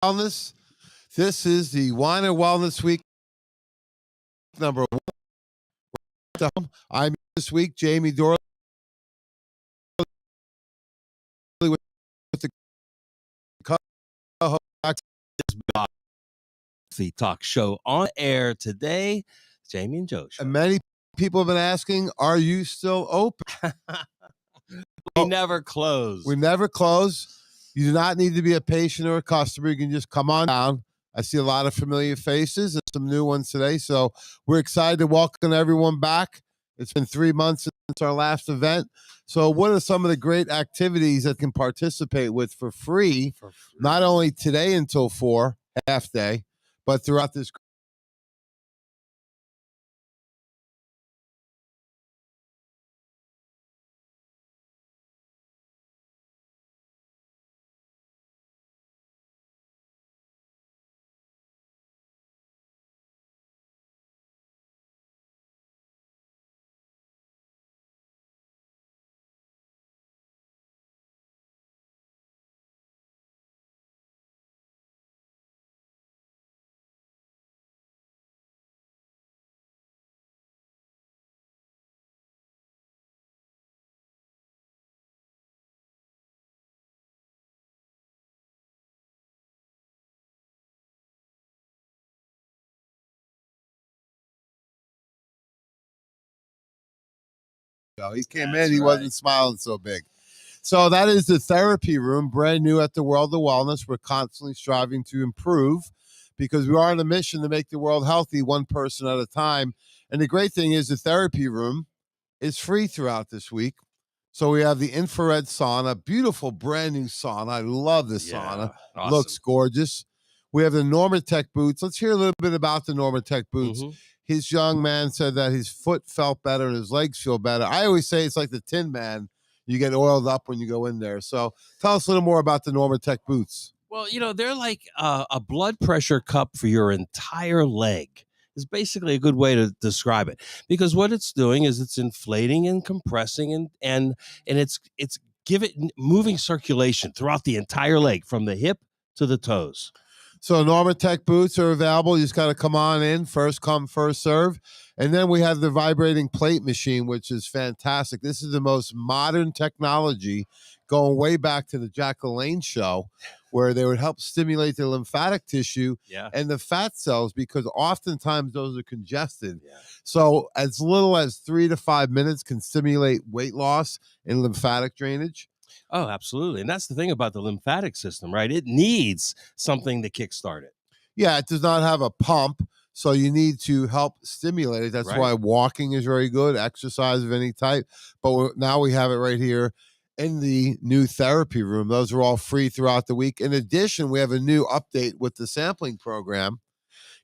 Wellness. This is the Wine and Wellness Week number one. I'm this week, Jamie Dorley with the co-host. The talk show on air today. Jamie and Joe show. And many people have been asking, are you still open? We never close. We never close. You do not need to be a patient or a customer. You can just come on down. I see a lot of familiar faces and some new ones today. So we're excited to welcome everyone back. It's been 3 months since our last event. So what are some of the great activities that can participate with for free, not only today until 4, half day, but throughout this he came in, he wasn't smiling so big. So that is the therapy room, brand new at the World of Wellness. We're constantly striving to improve because we are on a mission to make the world healthy one person at a time. And the great thing is the therapy room is free throughout this week. So we have the infrared sauna, beautiful brand new sauna. I love this sauna. Awesome. Looks gorgeous. We have the Normatec boots. Let's hear a little bit about the Normatec boots. His young man said that his foot felt better and his legs feel better. I always say it's like the Tin Man. You get oiled up when you go in there. So tell us a little more about the Normatec boots. Well, they're like a blood pressure cup for your entire leg. Is basically a good way to describe it, because what it's doing is it's inflating and compressing and it's moving circulation throughout the entire leg from the hip to the toes. So Normatec boots are available. You just got to come on in, first come, first serve. And then we have the vibrating plate machine, which is fantastic. This is the most modern technology going way back to the Jack LaLanne show, where they would help stimulate the lymphatic tissue and the fat cells, because oftentimes those are congested. So as little as 3 to 5 minutes can stimulate weight loss and lymphatic drainage. Oh, absolutely. And that's the thing about the lymphatic system, right? It needs something to kickstart it. Yeah, it does not have a pump, so you need to help stimulate it. That's why walking is very good, exercise of any type. But now we have it right here in the new therapy room. Those are all free throughout the week. In addition, we have a new update with the sampling program,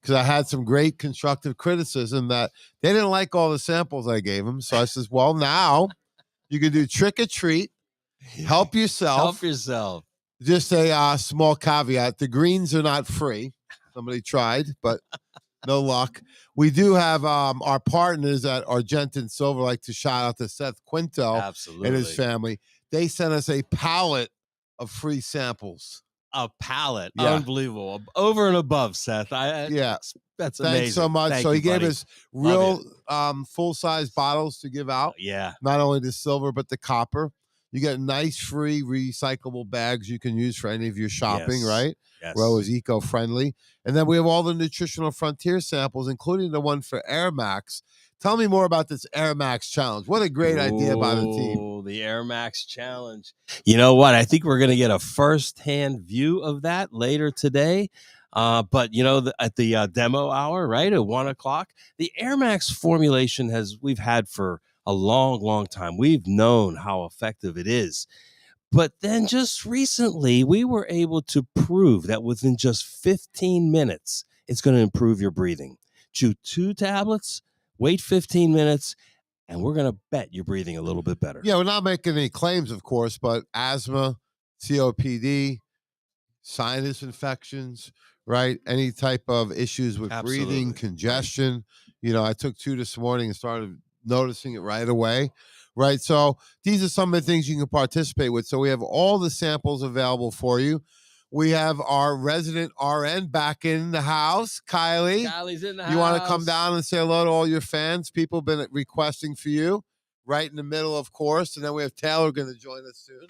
because I had some great constructive criticism that they didn't like all the samples I gave them. So I says, well, now you can do trick or treat. Help yourself. Help yourself. Just a small caveat. The greens are not free. Somebody tried, but no luck. We do have our partners at Argentin Silver, like to shout out to Seth Quinto and his family. They sent us a pallet of free samples. A pallet. Yeah. Unbelievable. Over and above, Seth. That's amazing. Thanks so much. He gave us real full-size bottles to give out. Not only the silver, but the copper. You get nice free recyclable bags you can use for any of your shopping, right? Yes. We're always eco-friendly. And then we have all the Nutritional Frontier samples, including the one for Air Max. Tell me more about this Air Max Challenge. What a great idea by the team. The Air Max Challenge. You know what? I think we're going to get a first-hand view of that later today. But, at the demo hour, right, at 1 o'clock, the Air Max formulation we've had for a long, long time. We've known how effective it is. But then just recently, we were able to prove that within just 15 minutes, it's going to improve your breathing. Chew 2 tablets, wait 15 minutes, and we're going to bet you're breathing a little bit better. Yeah, we're not making any claims, of course, but asthma, COPD, sinus infections, right? Any type of issues with breathing, congestion. I took 2 this morning and started noticing it right away, right? So these are some of the things you can participate with. So we have all the samples available for you. We have our resident RN back in the house, Kylie. Kylie's in the house. You want to come down and say hello to all your fans? People have been requesting for you right in the middle, of course. And then we have Taylor going to join us soon.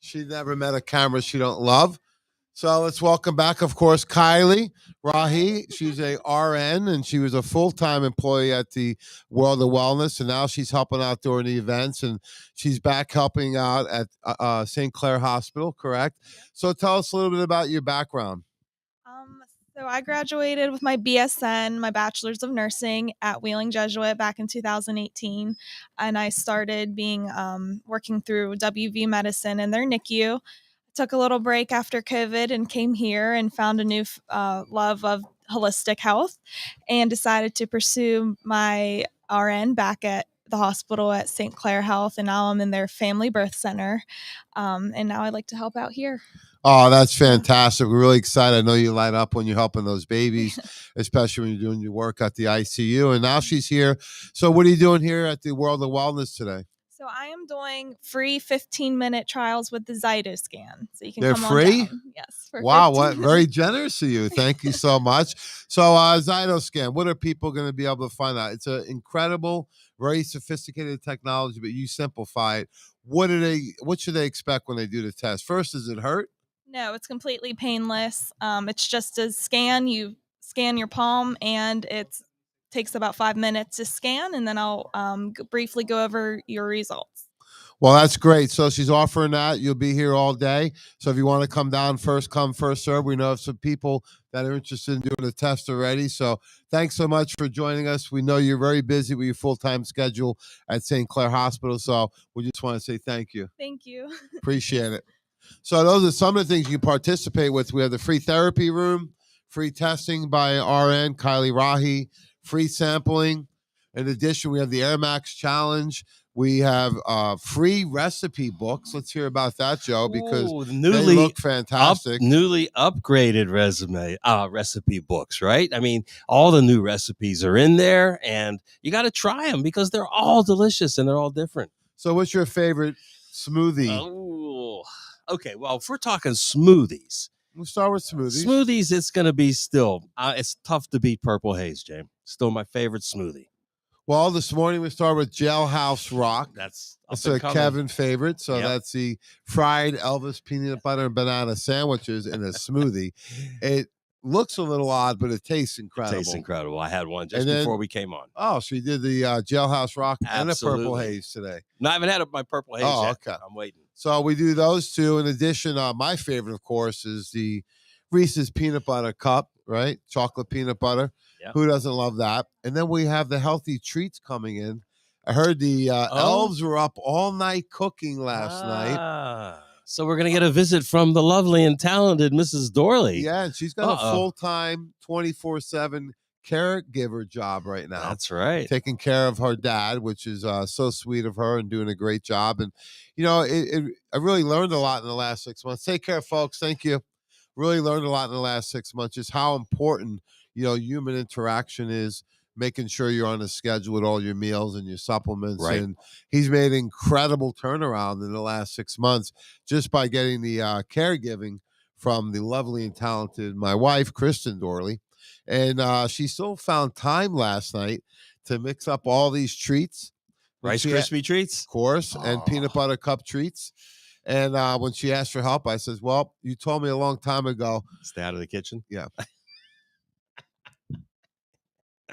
She never met a camera she don't love. So let's welcome back, of course, Kylie Rahi. She's a RN, and she was a full-time employee at the World of Wellness, and now she's helping out during the events, and she's back helping out at St. Clair Hospital, correct? So tell us a little bit about your background. So I graduated with my BSN, my Bachelor's of Nursing at Wheeling Jesuit back in 2018, and I started working through WV Medicine in their NICU. Took a little break after COVID and came here and found a new love of holistic health and decided to pursue my RN back at the hospital at St. Clair Health, and now I'm in their family birth center, and now I'd like to help out here. Oh, that's fantastic. We're really excited. I know you light up when you're helping those babies, especially when you're doing your work at the ICU. And now she's here. So what are you doing here at the World of Wellness today? So I am doing free 15-minute trials with the Zytoscan. So you can They're come free? on down. Yes. Wow, what very generous of you. Thank you so much. So Zytoscan, what are people going to be able to find out? It's an incredible, very sophisticated technology, but you simplify it. What should they expect when they do the test? First, does it hurt? No, it's completely painless. It's just a scan. You scan your palm, and it takes about 5 minutes to scan, and then I'll briefly go over your results. Well, that's great. So she's offering that. You'll be here all day. So if you want to come down, first come, first serve. We know of some people that are interested in doing the test already. So thanks so much for joining us. We know you're very busy with your full-time schedule at St. Clair Hospital. So we just want to say thank you. Thank you. Appreciate it. So those are some of the things you can participate with. We have the free therapy room, free testing by RN Kylie Rahi, free sampling. In addition, we have the Air Max Challenge. We have free recipe books. Let's hear about that, Joe, because they look fantastic. Newly upgraded recipe books, right? I mean, all the new recipes are in there, and you got to try them because they're all delicious and they're all different. So what's your favorite smoothie? Okay, well, if we're talking smoothies, we'll start with smoothies. Smoothies, it's going to be it's tough to beat Purple Haze, James. Still my favorite smoothie. Well, this morning we started with Jailhouse Rock. That's a Kevin favorite. So that's the fried Elvis peanut butter and banana sandwiches in a smoothie. It looks a little odd, but it tastes incredible. It tastes incredible. I had one just before we came on. Oh, so you did the Jailhouse Rock and a Purple Haze today. No, I haven't had my Purple Haze yet. Okay. I'm waiting. So we do those two. In addition, my favorite, of course, is the Reese's Peanut Butter Cup, right? Chocolate peanut butter. Yep. Who doesn't love that? And then we have the healthy treats coming in. I heard the elves were up all night cooking last night. So we're going to get a visit from the lovely and talented Mrs. Dorley. Yeah, and she's got a full-time 24/7 caregiver job right now. That's right. Taking care of her dad, which is so sweet of her and doing a great job. And, you know, I really learned a lot in the last 6 months. Take care, folks. Thank you. Really learned a lot in the last 6 months, just how important, human interaction is, making sure you're on a schedule with all your meals and your supplements. Right. And he's made an incredible turnaround in the last 6 months just by getting the caregiving from the lovely and talented, my wife, Kristen Dorley. And she still found time last night to mix up all these treats. Rice Krispie treats? Of course, and peanut butter cup treats. And when she asked for help, I says, well, you told me a long time ago. Stay out of the kitchen? Yeah.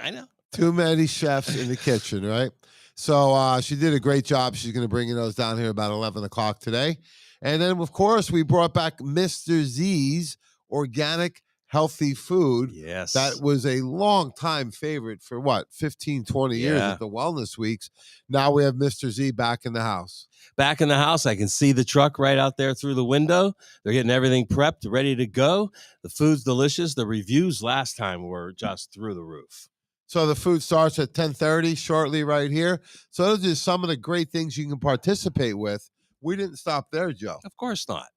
I know. Too many chefs in the kitchen, right? So she did a great job. She's going to bring those down here about 11 o'clock today. And then, of course, we brought back Mr. Z's organic healthy food. Yes. That was a long time favorite for 15, 20 years at the Wellness Weeks. Now we have Mr. Z back in the house. Back in the house. I can see the truck right out there through the window. They're getting everything prepped, ready to go. The food's delicious. The reviews last time were just through the roof. So the food starts at 10:30 shortly right here. So those are some of the great things you can participate with. We didn't stop there, Joe. Of course not.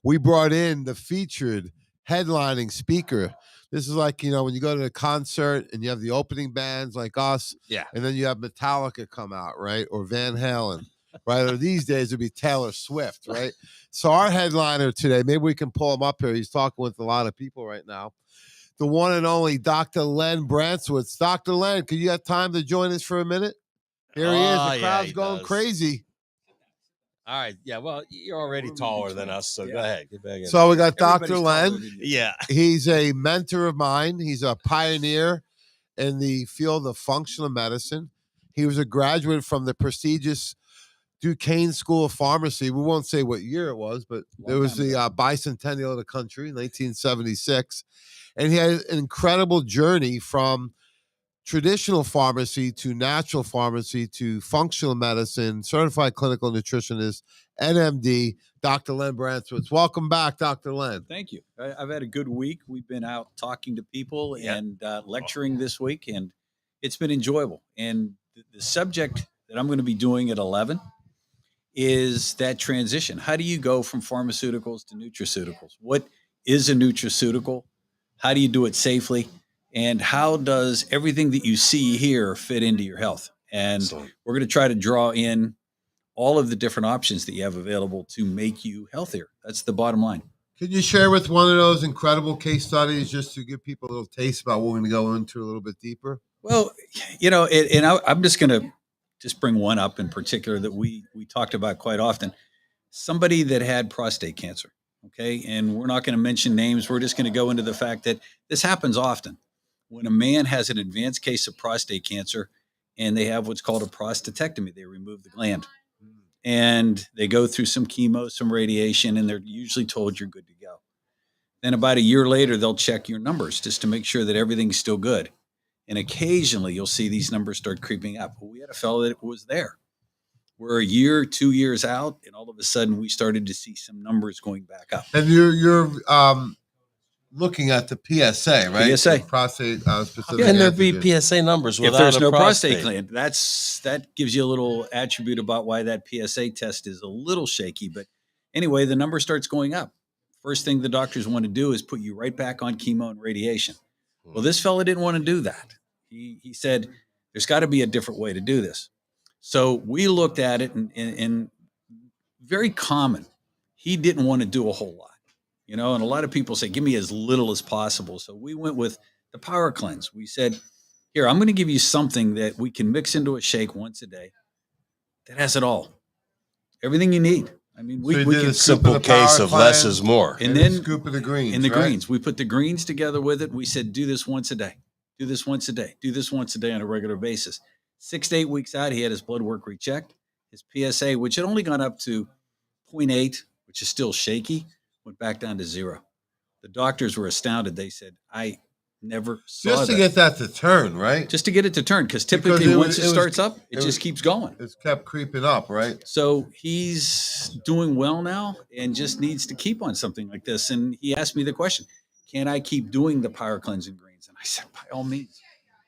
We brought in the featured headlining speaker. This is like, when you go to a concert and you have the opening bands like us. Yeah. And then you have Metallica come out, right? Or Van Halen. right? Or these days it'd be Taylor Swift, right? So our headliner today, maybe we can pull him up here. He's talking with a lot of people right now. The one and only Dr. Len Brantzwitz. Dr. Len, can you have time to join us for a minute? Here he is. The crowd's going crazy. All right. Yeah. Well, you're already taller than us, so go ahead. Get back in. So we got Dr. Len. Yeah. He's a mentor of mine. He's a pioneer in the field of functional medicine. He was a graduate from the prestigious Duquesne School of Pharmacy. We won't say what year it was, but it was the bicentennial of the country, 1976. And he had an incredible journey from traditional pharmacy to natural pharmacy to functional medicine, certified clinical nutritionist, NMD, Dr. Len Brantzwitz. Welcome back, Dr. Len. Thank you. I've had a good week. We've been out talking to people and lecturing this week, and it's been enjoyable. And the subject that I'm going to be doing at 11 is that transition. How do you go from pharmaceuticals to nutraceuticals? What is a nutraceutical? How do you do it safely? And how does everything that you see here fit into your health? And we're going to try to draw in all of the different options that you have available to make you healthier. That's the bottom line. Can you share with one of those incredible case studies just to give people a little taste about what we're going to go into a little bit deeper? Well, I'm just going to just bring one up in particular that we talked about quite often. Somebody that had prostate cancer, okay? And we're not going to mention names. We're just going to go into the fact that this happens often. When a man has an advanced case of prostate cancer and they have what's called a prostatectomy, they remove the gland. And they go through some chemo, some radiation, and they're usually told you're good to go. Then about a year later, they'll check your numbers just to make sure that everything's still good. And occasionally you'll see these numbers start creeping up. Well, we had a fellow that was there. We're a year, 2 years out, and all of a sudden we started to see some numbers going back up. And you're looking at the PSA, right? PSA. Prostate specific. Can there be PSA numbers without if there's a no prostate gland? That gives you a little attribute about why that PSA test is a little shaky. But anyway, the number starts going up. First thing the doctors want to do is put you right back on chemo and radiation. Well, this fella didn't want to do that. He said, there's got to be a different way to do this. So we looked at it and very common. He didn't want to do a whole lot. And a lot of people say, give me as little as possible. So we went with the Power Cleanse. We said, here, I'm going to give you something that we can mix into a shake once a day that has it all. Everything you need. I mean, we can simple case of less is more. And then scoop of the greens. In the greens. We put the greens together with it. We said, do this once a day. Do this once a day. Do this once a day on a regular basis. 6 to 8 weeks out, he had his blood work rechecked. His PSA, which had only gone up to 0.8, which is still shaky, went back down to 0. The doctors were astounded. They said, I never saw just to get that to turn, right? Just to get it to turn, because typically once it starts up, it just keeps going. It's kept creeping up, right? So he's doing well now and just needs to keep on something like this. And he asked me the question, can I keep doing the Power Cleansing Greens? And I said, by all means.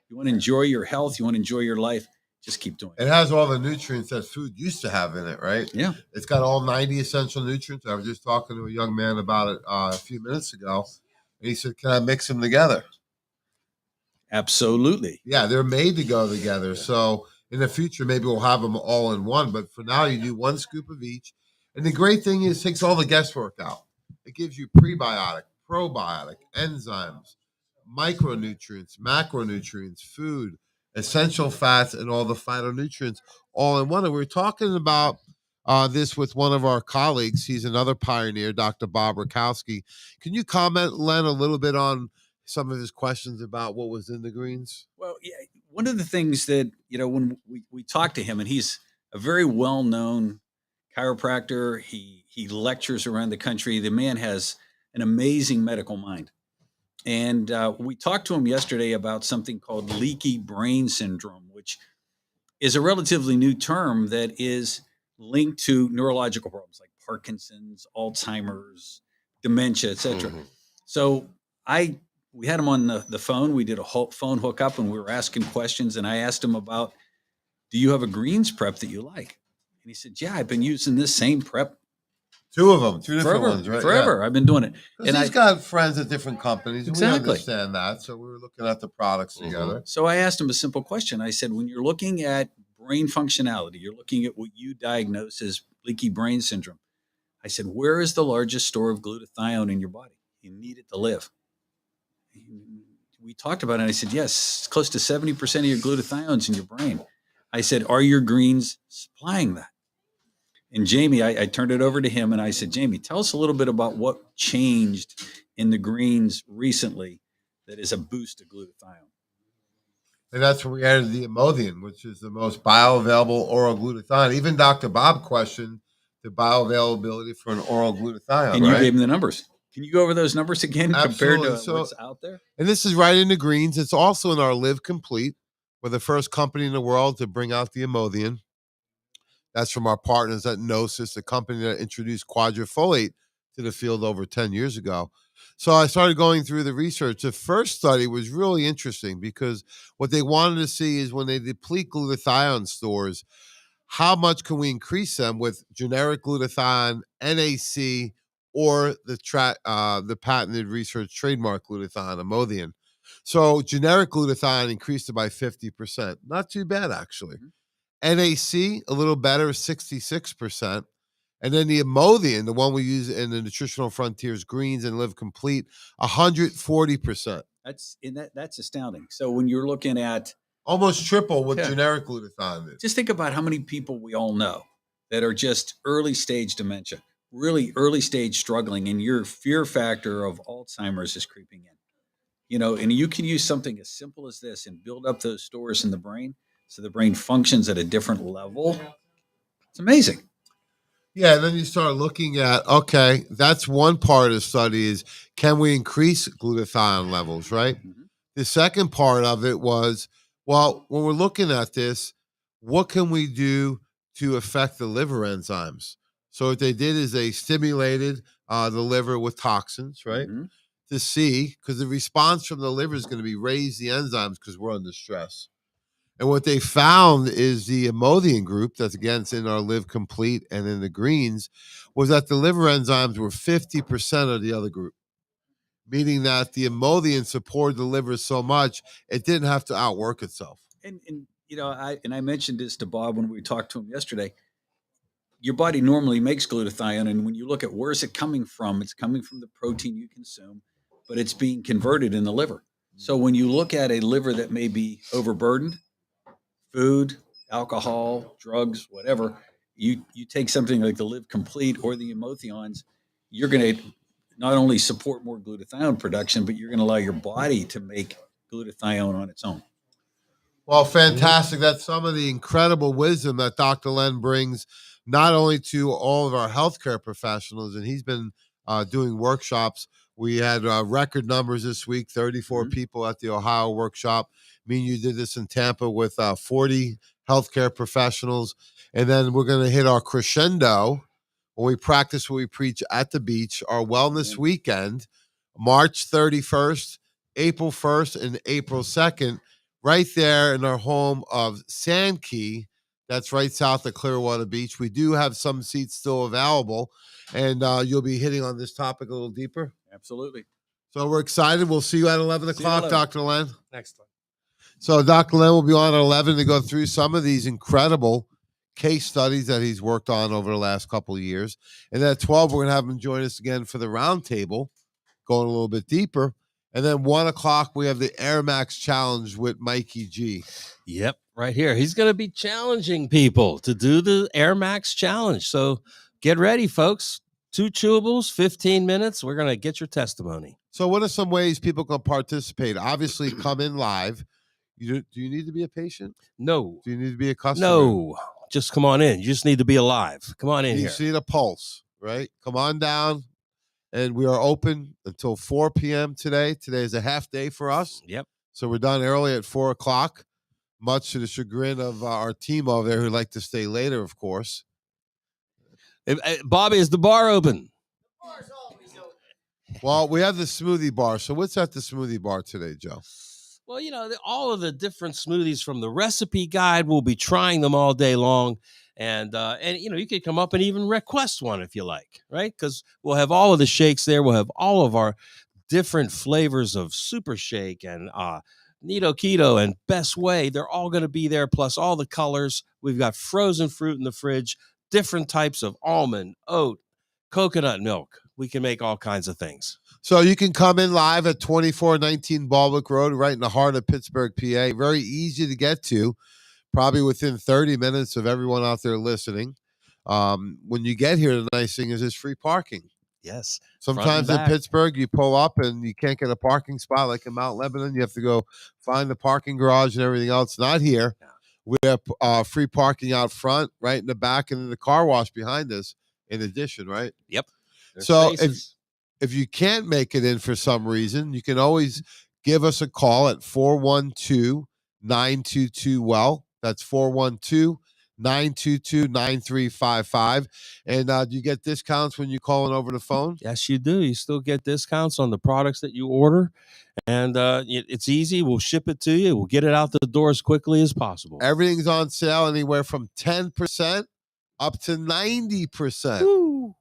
You want to enjoy your health, you want to enjoy your life, just keep doing it. It has all the nutrients that food used to have in it, right? Yeah. It's got all 90 essential nutrients. I was just talking to a young man about it a few minutes ago. And he said, can I mix them together? Absolutely. Yeah, they're made to go together. So in the future, maybe we'll have them all in one. But for now, you do 1 scoop of each. And the great thing is it takes all the guesswork out. It gives you prebiotic, probiotic, enzymes, micronutrients, macronutrients, food, essential fats, and all the phytonutrients all in one. And we were talking about this with one of our colleagues. He's another pioneer, Dr. Bob Rakowski. Can you comment, Len, a little bit on some of his questions about what was in the greens? Well, yeah, one of the things that, when we talked to him, and he's a very well-known chiropractor, he lectures around the country. The man has an amazing medical mind. And we talked to him yesterday about something called leaky brain syndrome, which is a relatively new term that is linked to neurological problems like Parkinson's, Alzheimer's, dementia, etc. Mm-hmm. So we had him on the phone. We did a phone hookup and we were asking questions. And I asked him about, do you have a greens prep that you like? And he said, yeah, I've been using this same prep. 2 of them, 2 different ones, right? Forever. Yeah. I've been doing it. And he's got friends at different companies. Exactly. We understand that. So we were looking at the products together. So I asked him a simple question. I said, when you're looking at brain functionality. You're looking at what you diagnose as leaky brain syndrome. I said, where is the largest store of glutathione in your body? You need it to live. We talked about it. And I said, yes, close to 70% of your glutathione's in your brain. I said, are your greens supplying that? And Jamie, I turned it over to him and I said, Jamie, tell us a little bit about what changed in the greens recently that is a boost to glutathione. And that's when we added the Imodium, which is the most bioavailable oral glutathione. Even Dr. Bob questioned the bioavailability for an oral glutathione. And you gave him the numbers. Can you go over those numbers again Absolutely. compared to what's out there? And this is right in the greens. It's also in our Live Complete. We're the first company in the world to bring out the Imodium. That's from our partners at Gnosis, the company that introduced quadrifolate to the field over 10 years ago. So I started going through the research. The first study was really interesting because what they wanted to see is when they deplete glutathione stores, how much can we increase them with generic glutathione, NAC, or the patented research trademark glutathione, Imodium. So generic glutathione increased it by 50%. Not too bad, actually. NAC, a little better, 66%. And then the Imodium, the one we use in the Nutritional Frontiers Greens and Live Complete, 140%. That's astounding. So when you're looking at almost triple what generic glutathione is. Just think about how many people we all know that are just early stage dementia, really early stage struggling, and your fear factor of Alzheimer's is creeping in. And you can use something as simple as this and build up those stores in the brain so the brain functions at a different level. It's amazing. Yeah, and then you start looking at, okay, that's one part of the study is, can we increase glutathione levels, right? Mm-hmm. The second part of it was, well, when we're looking at this, what can we do to affect the liver enzymes? So what they did is they stimulated the liver with toxins, right? Mm-hmm. To see, because the response from the liver is going to be raise the enzymes because we're under stress. And what they found is the Imodium group, that's again in our Live Complete and in the greens, was that the liver enzymes were 50% of the other group, meaning that the Imodium supported the liver so much it didn't have to outwork itself. And I mentioned this to Bob when we talked to him yesterday. Your body normally makes glutathione, and when you look at where's it coming from, it's coming from the protein you consume, but it's being converted in the liver. So when you look at a liver that may be overburdened, food, alcohol, drugs, whatever, you take something like the Live Complete or the Imodiums, you're going to not only support more glutathione production, but you're going to allow your body to make glutathione on its own. Well, fantastic. That's some of the incredible wisdom that Dr. Len brings not only to all of our healthcare professionals, and he's been doing workshops. We had record numbers this week, 34 people at the Ohio workshop. Me and you did this in Tampa with 40 healthcare professionals. And then we're going to hit our crescendo when we practice what we preach at the beach, our wellness weekend, March 31st, April 1st, and April 2nd, right there in our home of Sand Key. That's right south of Clearwater Beach. We do have some seats still available, and you'll be hitting on this topic a little deeper. Absolutely. So we're excited. We'll see you at 11 o'clock, Dr. Len. Next time. So Dr. Len will be on at 11 to go through some of these incredible case studies that he's worked on over the last couple of years. And then at 12, we're going to have him join us again for the roundtable, going a little bit deeper. And then 1 o'clock, we have the Air Max Challenge with Mikey G. Yep, right here. He's going to be challenging people to do the Air Max Challenge. So get ready, folks. 2 chewables, 15 minutes. We're going to get your testimony. So what are some ways people can participate? Obviously, come in live. Do you need to be a patient? No. Do you need to be a customer? No. Just come on in. You just need to be alive. Come on in here. You see the pulse, right? Come on down. And we are open until 4 p.m. today. Today is a half day for us. Yep. So we're done early at 4 o'clock, much to the chagrin of our team over there who like to stay later, of course. Bobby, is the bar open? The bar's always open. Well, we have the smoothie bar. So what's at the smoothie bar today, Joe? Well, all of the different smoothies from the recipe guide, we'll be trying them all day long. And you could come up and even request one if you like, right? Because we'll have all of the shakes there. We'll have all of our different flavors of Super Shake and Nido Keto and Best Way. They're all going to be there, plus all the colors, We've got frozen fruit in the fridge, different types of almond, oat, coconut milk. We can make all kinds of things. So you can come in live at 2419 Baldwick Road, right in the heart of Pittsburgh, PA. Very easy to get to, probably within 30 minutes of everyone out there listening. When you get here, the nice thing is it's free parking. Yes. Sometimes in Pittsburgh, you pull up and you can't get a parking spot like in Mount Lebanon. You have to go find the parking garage and everything else. Not here. Yeah. We have free parking out front, right in the back, and then the car wash behind us in addition, right? Yep. There's So spaces. if you can't make it in for some reason, you can always give us a call at 412-922-WELL. That's 412-922-9355. And do you get discounts when you call in over the phone? Yes, you do. You still get discounts on the products that you order. And it's easy. We'll ship it to you. We'll get it out the door as quickly as possible. Everything's on sale anywhere from 10% up to 90%. Woo.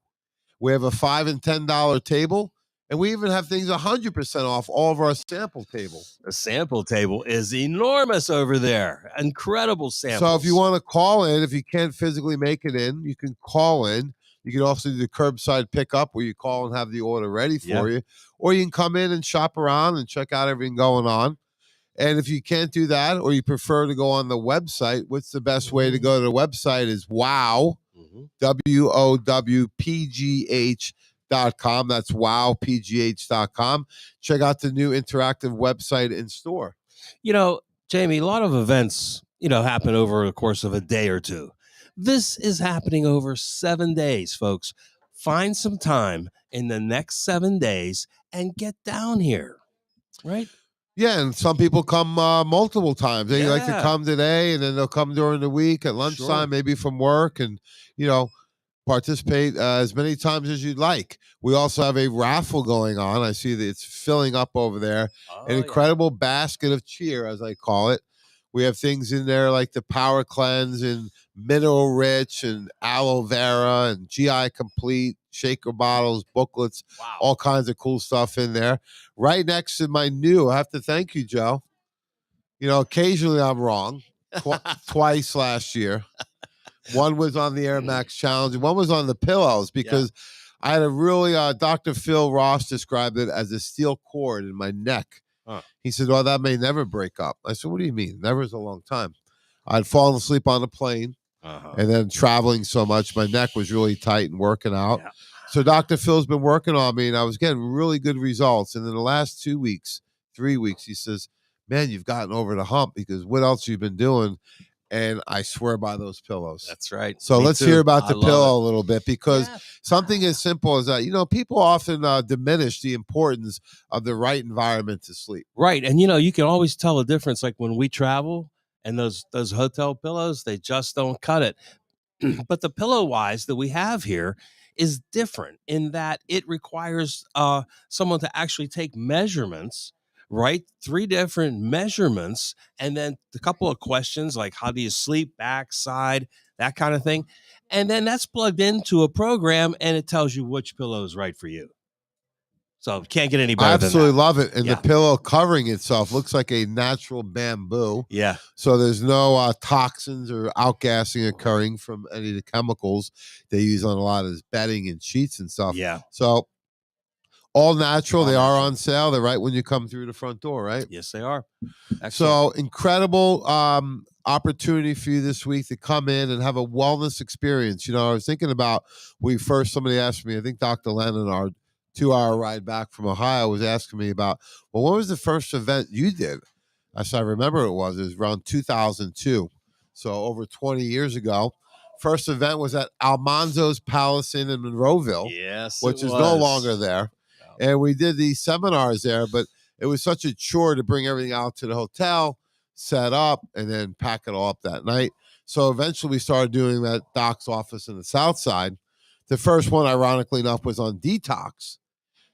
We have a $5 and $10 table, and we even have things 100% off all of our sample table. The sample table is enormous over there. Incredible samples. So if you want to call in, if you can't physically make it in, you can call in. You can also do the curbside pickup where you call and have the order ready for you. Or you can come in and shop around and check out everything going on. And if you can't do that, or you prefer to go on the website, what's the best way to go to the website is WOW, WOWPGH.com. That's WOWPGH.com. Check out the new interactive website in store. You know, Jamie, a lot of events, happen over the course of a day or two. This is happening over 7 days, folks. Find some time in the next 7 days and get down here, right? Yeah, and some people come multiple times. They like to Yeah. come today, and then they'll come during the week at lunchtime, Sure. maybe from work, and, participate as many times as you'd like. We also have a raffle going on. I see that it's filling up over there. An incredible basket of cheer, as I call it. We have things in there like the Power Cleanse and Mineral Rich and Aloe Vera and GI Complete, shaker bottles, booklets, Wow. all kinds of cool stuff in there. Right next to my new, I have to thank you, Joe. Occasionally I'm wrong. Twice last year. One was on the Air Max Challenge, and one was on the pillows because I had a really, Dr. Phil Ross described it as a steel cord in my neck. Huh. He said, well, that may never break up. I said, what do you mean? Never is a long time. I'd fallen asleep on the plane, and then traveling so much, my neck was really tight and working out. Yeah. So Dr. Phil's been working on me, and I was getting really good results. And in the last 2 weeks, 3 weeks, he says, man, you've gotten over the hump because what else you've been doing? And I swear by those pillows. That's right. So Me let's too. hear about I the love pillow it. a little bit, because something as simple as that, people often diminish the importance of the right environment to sleep. Right. And you can always tell a difference. Like when we travel and those hotel pillows, they just don't cut it. But the Pillow Wise that we have here is different in that it requires someone to actually take measurements, right? 3 different measurements, and then a couple of questions like how do you sleep, back, side, that kind of thing. And then that's plugged into a program and it tells you which pillow is right for you. So can't get any better I than absolutely that. love it. And Yeah. the pillow covering itself looks like a natural bamboo. Yeah. So there's no toxins or outgassing occurring from any of the chemicals they use on a lot of this bedding and sheets and stuff. Yeah. So all natural. All They are natural. on sale. They're right when you come through the front door, right? Yes, they are. Excellent. So incredible opportunity for you this week to come in and have a wellness experience. I was thinking about somebody asked me, I think Dr. Lennon, our 2-hour ride back from Ohio, was asking me about, well, what was the first event you did? I said, I remember it was around 2002. So over 20 years ago. First event was at Almanzo's Palace Inn in Monroeville, yes, which it is no was. longer there. And we did these seminars there, but it was such a chore to bring everything out to the hotel, set up, and then pack it all up that night. So eventually we started doing that at Doc's office in the South Side. The first one, ironically enough, was on detox,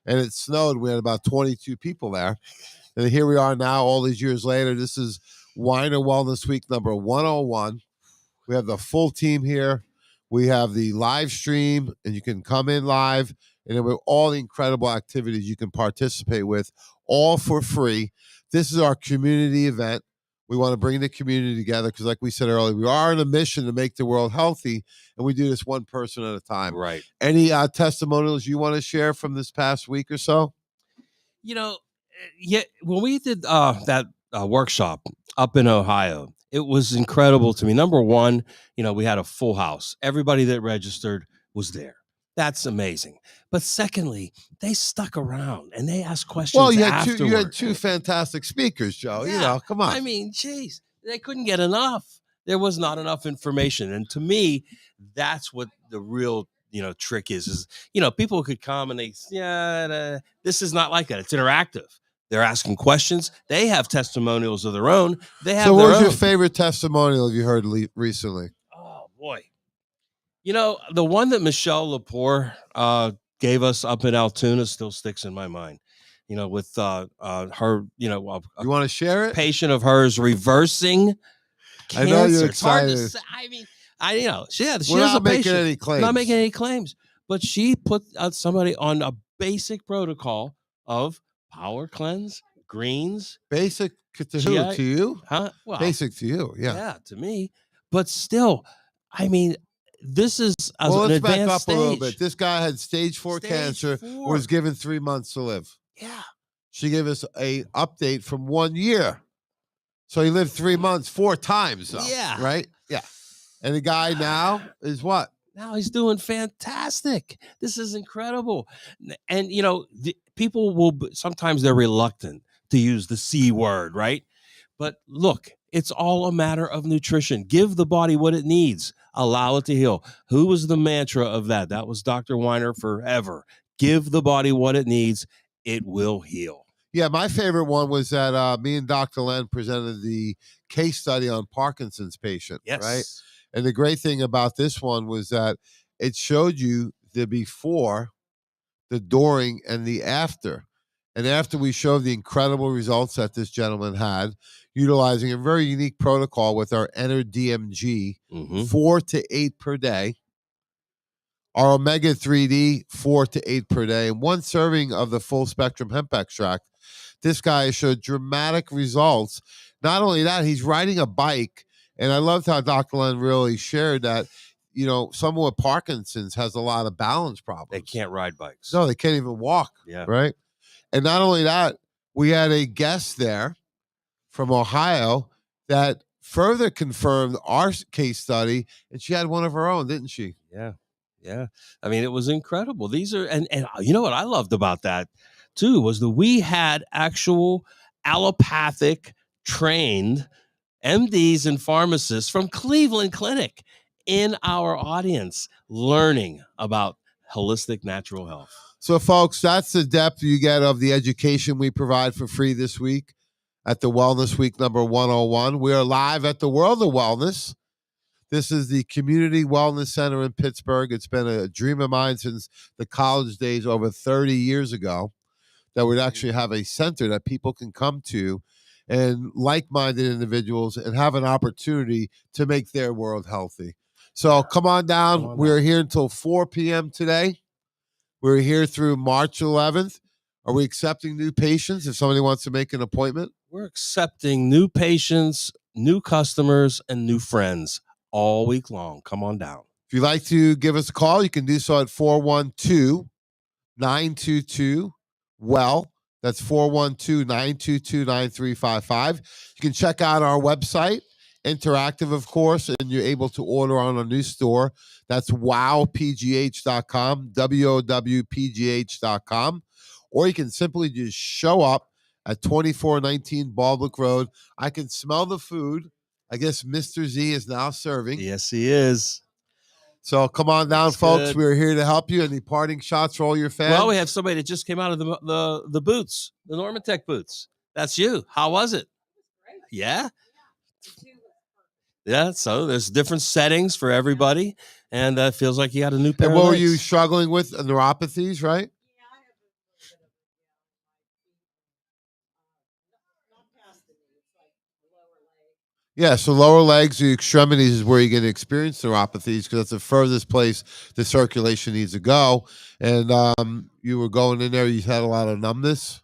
and it snowed. We had about 22 people there. And here we are now, all these years later. This is Wine and Wellness Week number 101. We have the full team here. We have the live stream, and you can come in live, and then with all the incredible activities you can participate with, all for free. This is our community event. We want to bring the community together because, like we said earlier, we are on a mission to make the world healthy, and we do this one person at a time. Right. Any testimonials you want to share from this past week or so? You know, yeah, when we did that workshop up in Ohio, it was incredible to me. Number one, we had a full house. Everybody that registered was there. That's amazing. But secondly, they stuck around and they asked questions. Well, you afterward. had two fantastic speakers, Joe. Yeah. Come on. I mean, geez, they couldn't get enough. There was not enough information. And to me, that's what the real trick is people could come and this is not like that. It's interactive. They're asking questions. They have testimonials of their own. They have. So, what was your favorite testimonial you heard recently? Oh boy, the one that Michelle Lepore gave us up in Altoona still sticks in my mind. With her, you want to share it? Patient of hers reversing cancer. I know you're excited. It's hard to say. I mean, she has not a making patient. Any claims. Not making any claims, but she put somebody on a basic protocol of power cleanse, greens. Basic to who? To you? Huh? Well, basic to you, yeah. Yeah, to me. But still, I mean, this is let's back up stage. a little bit. This guy had stage 4 cancer, was given 3 months to live. Yeah. She gave us a update from 1 year. So he lived 3 months 4 times, though. Yeah. Right? Yeah. And the guy now is what? Now he's doing fantastic. This is incredible. And, people sometimes they're reluctant to use the C word, right? But look, it's all a matter of nutrition. Give the body what it needs. Allow it to heal. Who was the mantra of that? That was Dr. Weiner forever. Give the body what it needs. It will heal. Yeah, my favorite one was that me and Dr. Len presented the case study on Parkinson's patient, yes. Right? And the great thing about this one was that it showed you the before, the during, and the after. And after we showed the incredible results that this gentleman had, utilizing a very unique protocol with our Enter DMG, 4 to 8 per day, our Omega 3D, 4 to 8 per day, and 1 serving of the full spectrum hemp extract, this guy showed dramatic results. Not only that, he's riding a bike. And I loved how Dr. Len really shared that, someone with Parkinson's has a lot of balance problems. They can't ride bikes. No, they can't even walk. Yeah. Right. And not only that, we had a guest there from Ohio that further confirmed our case study, and she had one of her own, didn't she? Yeah. Yeah. I mean, it was incredible. These are, and you know what I loved about that too, was that we had actual allopathic trained MDs and pharmacists from Cleveland Clinic in our audience learning about holistic natural health. So, folks, that's the depth you get of the education we provide for free this week at the Wellness Week number 101. We are live at the World of Wellness. This is the Community Wellness Center in Pittsburgh. It's been a dream of mine since the college days over 30 years ago that we'd actually have a center that people can come to and like-minded individuals and have an opportunity to make their world healthy. So come on down. We're here until 4 p.m. today. We're here through March 11th. Are we accepting new patients if somebody wants to make an appointment? We're accepting new patients, new customers, and new friends all week long. Come on down. If you'd like to give us a call, you can do so at 412-922-WELL. That's 412-922-9355. You can check out our website, interactive, of course, and you're able to order on our new store. That's wowpgh.com, WOWPGH.com. Or you can simply just show up at 2419 Baldwick Road. I can smell the food. I guess Mr. Z is now serving. Yes, he is. So come on down, That's folks. good. We're here to help you. Any parting shots for all your fans? Well, we have somebody that just came out of the boots, the Normatec boots. That's you. How was it? Yeah. Yeah. So there's different settings for everybody, and it feels like you got a new pair. And what of were you legs. struggling with? Neuropathies, right? Yeah, so lower legs, the extremities is where you're going to experience neuropathies because that's the furthest place the circulation needs to go. And you were going in there, you had a lot of numbness.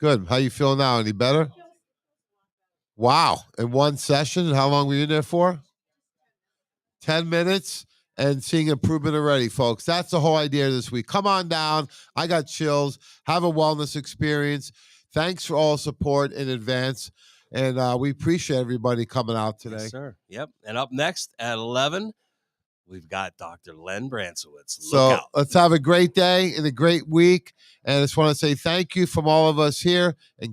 Good. How you feel now? Any better? Wow. In one session. How long were you in there for? 10 minutes and seeing improvement already, folks. That's the whole idea this week. Come on down. I got chills. Have a wellness experience. Thanks for all support in advance. And we appreciate everybody coming out today. Yes, sir. Yep. And up next at 11, we've got Dr. Len Bransowitz. Look So out. let's have a great day and a great week. And I just want to say thank you from all of us here. And